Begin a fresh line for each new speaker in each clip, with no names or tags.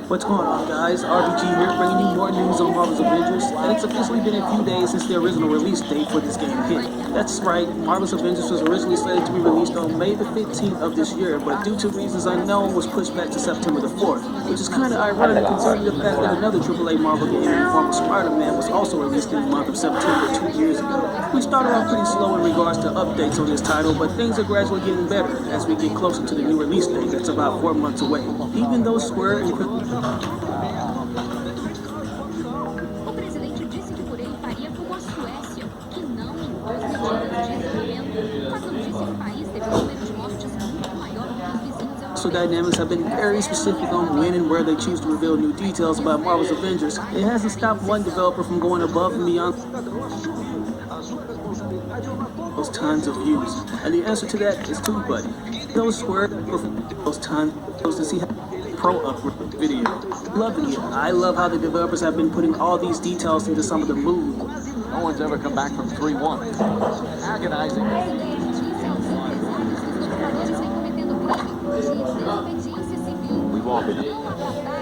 What's going on, guys? RBG here, bringing you more news on Marvel's Avengers, and it's officially been a few days since the original release date for this game hit. That's right, Marvel's Avengers was originally slated to be released on May the 15th of this year, but due to reasons unknown was pushed back to September the 4th, which is kind of ironic considering the fact that another AAA Marvel game in the form of Spider-Man was also released in the month of September 2 years ago. We started off pretty slow in regards to updates on this title, but things are gradually getting better as we get closer to the new release date that's about 4 months away. Even though Square and
O presidente disse que por ele faria como a Suécia, que não impôs medidas de isolamento, mas não disse que o país teve um número de mortes muito maior do que os vizinhos europeus.
So Dynamics have been very specific on when and where they choose to reveal new details about Marvel's Avengers. It hasn't stopped one developer from going above and beyond those tons of views. And the answer to that is two, buddy. Those Square those tons to see pro upgrade video. Loving it. I love how the developers have been putting all these details into some of the moves.
No one's ever come back from 3-1. Agonizing. We won't be.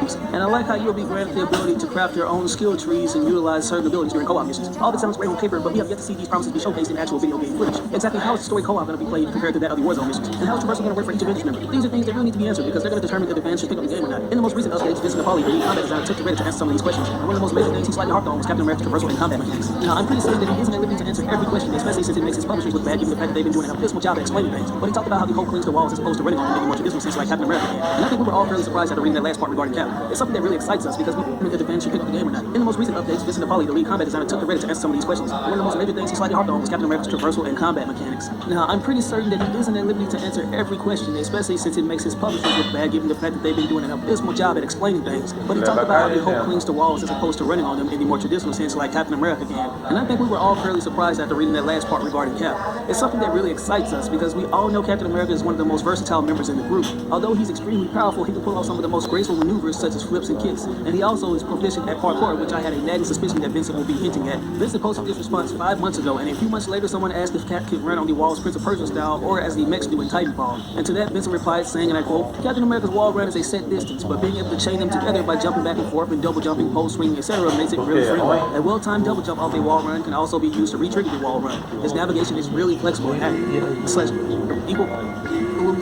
And I like how you'll be granted the ability to craft your own skill trees and utilize certain abilities during co-op missions. All this sounds great on paper, but we have yet to see these promises be showcased in actual video game footage. Exactly how is the story co-op going to be played compared to that of the Warzone missions? And how is traversal going to work for each Avengers member? These are things that really need to be answered because they're going to determine if the fans should pick up the game or not. In the most recent updates, Vincent Napoli, the lead combat designer, took to Reddit to answer some of these questions. And one of the most major things he slightly harped on was Captain America's traversal and combat mechanics. Now, I'm pretty certain that he isn't at liberty to answer every question, especially since it makes his publishers look bad given the fact that they've been doing an abysmal job at explaining things. But he talked about how the Hulk clings to walls as opposed to running on them in a more traditional sense like Captain America can. And I think we were all fairly surprised after reading that last part regarding Cap. It's something that really excites us because we wonder if the fans should pick up the game or not. In the most recent updates, Vincent Napoli, the lead combat designer, took to Reddit to answer some of these questions. One of the most major things he slightly harped on was Captain America's traversal and combat mechanics. Now, I'm pretty certain that he isn't at liberty to answer every question, especially since it makes his publishers look bad given the fact that they've been doing an abysmal job at explaining things. But he talked about how the Hulk clings to walls as opposed to running on them in the more traditional sense like Captain America can. And I think we were all fairly surprised after reading that last part regarding Cap. It's something that really excites us because we all know Captain America is one of the most versatile members in the group. Although he's extremely powerful, he can pull off some of the most graceful maneuvers such as flips and kicks. And he also is proficient at parkour, which I had a nagging suspicion that Vincent will be hinting at. Vincent posted this response 5 months ago, and a few months later someone asked if Cap could run on the walls Prince of Persia style or as the mechs do in Titanfall. And to that Vincent replied saying, and I quote, Captain America's wall run is a set distance, but being able to chain them together by jumping back and forth and double jumping, pole swinging, etc. makes it really friendly. A well-timed double jump off a wall run can also be used to re-trigger the wall run. His navigation is really flexible and accurate, slash equal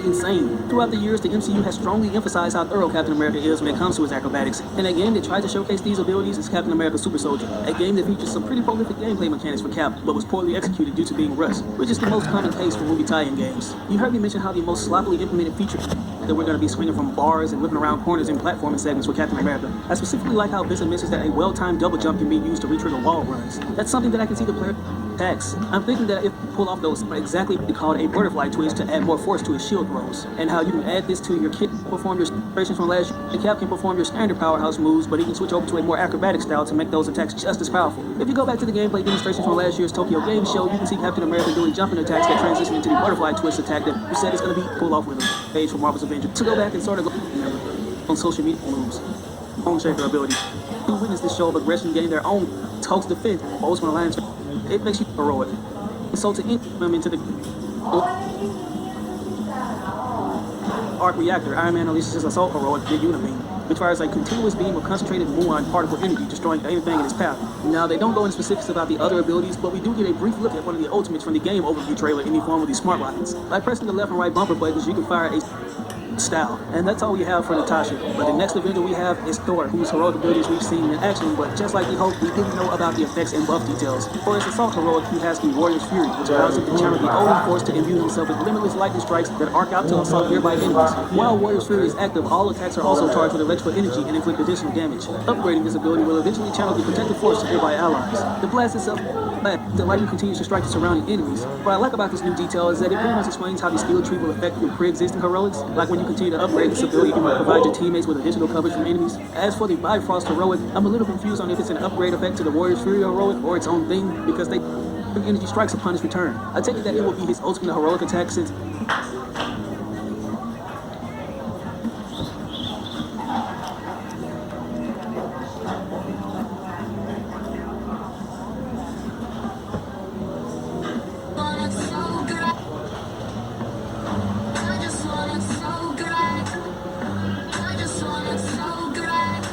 insane. Throughout the years, the MCU has strongly emphasized how thorough Captain America is when it comes to his acrobatics. And a game that tried to showcase these abilities is Captain America Super Soldier, a game that features some pretty prolific gameplay mechanics for Cap, but was poorly executed due to being rushed, which is the most common case for movie tie-in games. You heard me mention how the most sloppily implemented feature that we're going to be swinging from bars and whipping around corners in platforming segments with Captain America. I specifically like how Vincent mentions that a well-timed double jump can be used to re-trigger wall runs. That's something that I can see the player attacks. I'm thinking that if you pull off those exactly called a butterfly twist to add more force to his shield throws, and how you can add this to your kit, perform your operations from last year, and Cap can perform your standard powerhouse moves, but he can switch over to a more acrobatic style to make those attacks just as powerful. If you go back to the gameplay demonstrations from last year's Tokyo Game Show, you can see Captain America doing jumping attacks that transition into the butterfly twist attack that you said is going to be pulled off with a page for Marvel's Avengers. To go back and sort of go on social media moves, own shaker ability. You witness this show of aggression getting their own Hulk's defense, bows from alliance. It makes you heroic. So to enter them into the arc reactor, Iron Man unleashes his assault heroic Big Unibeam, which fires a continuous beam of concentrated muon particle energy, destroying anything in its path. Now, they don't go into specifics about the other abilities, but we do get a brief look at one of the ultimates from the game overview trailer in the form of the smart rockets. By pressing the left and right bumper buttons, you can fire a style. And that's all we have for Natasha. But the next Avenger we have is Thor, whose heroic abilities we've seen in action, but just like the Hulk, we didn't know about the effects and buff details. For his assault heroic, he has the Warrior's Fury, which allows him to channel the Odin force to imbue himself with limitless lightning strikes that arc out to assault nearby enemies. While Warrior's Fury is active, all attacks are also charged with electrical energy and inflict additional damage. Upgrading this ability will eventually channel the protective force to nearby allies. The blast itself, the lightning continues to strike the surrounding enemies. What I like about this new detail is that it pretty much explains how the skill tree will affect your pre-existing heroics, like when you continue to upgrade this ability, it will provide your teammates with additional coverage from enemies. As for the Bifrost heroic, I'm a little confused on if it's an upgrade effect to the Warrior's Fury heroic or its own thing, because they bring energy strikes upon his return. I take it that it will be his ultimate heroic attack since
I just want it so good.